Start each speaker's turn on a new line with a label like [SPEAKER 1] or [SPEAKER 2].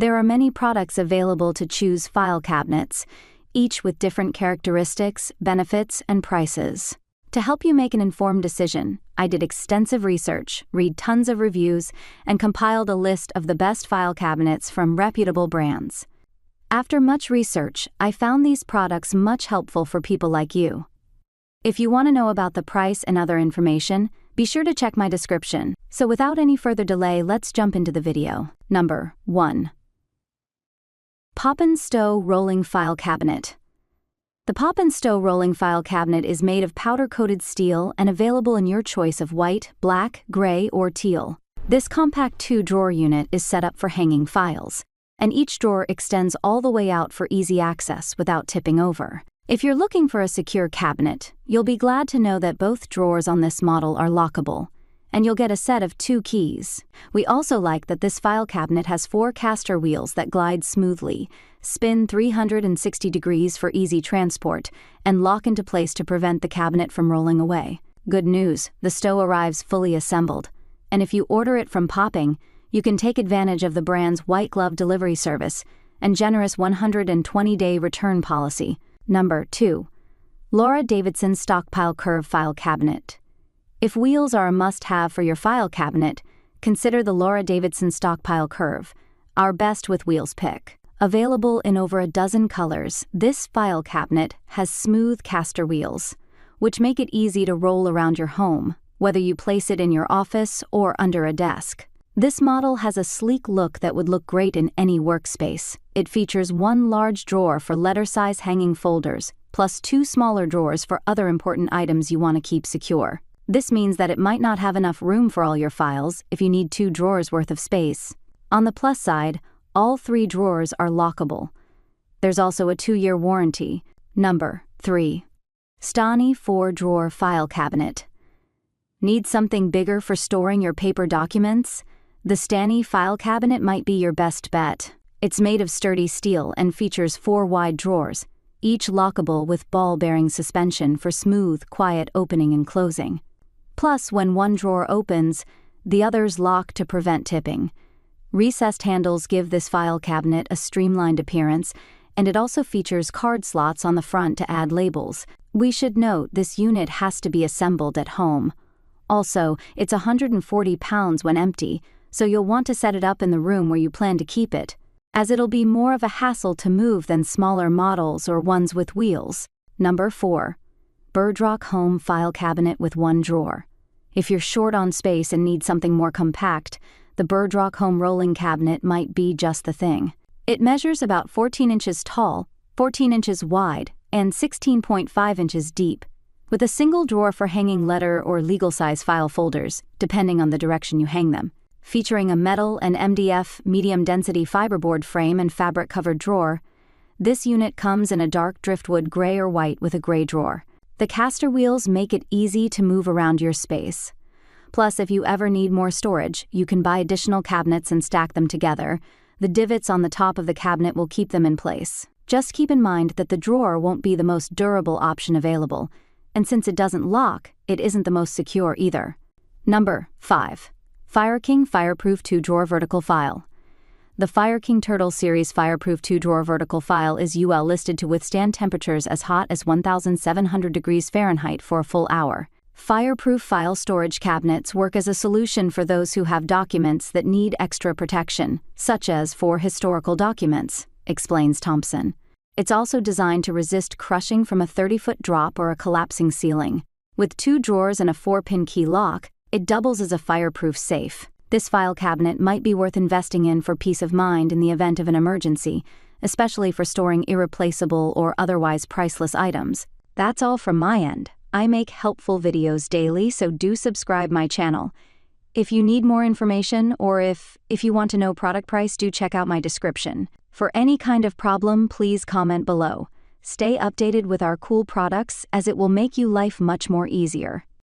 [SPEAKER 1] There are many products available to choose file cabinets, each with different characteristics, benefits, and prices. To help you make an informed decision, I did extensive research, read tons of reviews, and compiled a list of the best file cabinets from reputable brands. After much research, I found these products much helpful for people like you. If you want to know about the price and other information, be sure to check my description. So without any further delay, let's jump into the video. Number 1. Poppin Stow Rolling File Cabinet. The Poppin Stow Rolling File Cabinet is made of powder-coated steel and available in your choice of white, black, gray, or teal. This compact 2-drawer unit is set up for hanging files, and each drawer extends all the way out for easy access without tipping over. If you're looking for a secure cabinet, you'll be glad to know that both drawers on this model are lockable, and you'll get a set of 2 keys. We also like that this file cabinet has 4 caster wheels that glide smoothly, spin 360 degrees for easy transport, and lock into place to prevent the cabinet from rolling away. Good news, the Stow arrives fully assembled, and if you order it from Poppin, you can take advantage of the brand's white glove delivery service and generous 120-day return policy. Number 2. Davidson Stockpile Curve File Cabinet. If wheels are a must-have for your file cabinet, consider the Davidson Stockpile Curve, our best with wheels pick. Available in over a dozen colors, this file cabinet has smooth caster wheels, which make it easy to roll around your home, whether you place it in your office or under a desk. This model has a sleek look that would look great in any workspace. It features 1 large drawer for letter-size hanging folders, plus 2 smaller drawers for other important items you want to keep secure. This means that it might not have enough room for all your files if you need 2 drawers worth of space. On the plus side, all 3 drawers are lockable. There's also a 2-year warranty. Number 3. Stani 4-Drawer File Cabinet. Need something bigger for storing your paper documents? The Stani file cabinet might be your best bet. It's made of sturdy steel and features 4 wide drawers, each lockable with ball-bearing suspension for smooth, quiet opening and closing. Plus, when one drawer opens, the others lock to prevent tipping. Recessed handles give this file cabinet a streamlined appearance, and it also features card slots on the front to add labels. We should note this unit has to be assembled at home. Also, it's 140 pounds when empty, so you'll want to set it up in the room where you plan to keep it, as it'll be more of a hassle to move than smaller models or ones with wheels. Number 4. BirdRock Home File Cabinet with 1 drawer. If you're short on space and need something more compact, the BirdRock Home Rolling Cabinet might be just the thing. It measures about 14 inches tall, 14 inches wide, and 16.5 inches deep, with a single drawer for hanging letter or legal-size file folders, depending on the direction you hang them. Featuring a metal and MDF medium-density fiberboard frame and fabric-covered drawer, this unit comes in a dark driftwood gray or white with a gray drawer. The caster wheels make it easy to move around your space. Plus, if you ever need more storage, you can buy additional cabinets and stack them together. The divots on the top of the cabinet will keep them in place. Just keep in mind that the drawer won't be the most durable option available, and since it doesn't lock, it isn't the most secure either. Number 5. FireKing Fireproof 2-Drawer Vertical File. The FireKing Turtle Series Fireproof 2-Drawer Vertical File is UL listed to withstand temperatures as hot as 1,700 degrees Fahrenheit for a full hour. Fireproof file storage cabinets work as a solution for those who have documents that need extra protection, such as for historical documents, explains Thompson. It's also designed to resist crushing from a 30-foot drop or a collapsing ceiling. With 2 drawers and a 4-pin key lock, it doubles as a fireproof safe. This file cabinet might be worth investing in for peace of mind in the event of an emergency, especially for storing irreplaceable or otherwise priceless items. That's all from my end. I make helpful videos daily, so do subscribe my channel. If you need more information or if you want to know product price, do check out my description. For any kind of problem, please comment below. Stay updated with our cool products as it will make you life much more easier.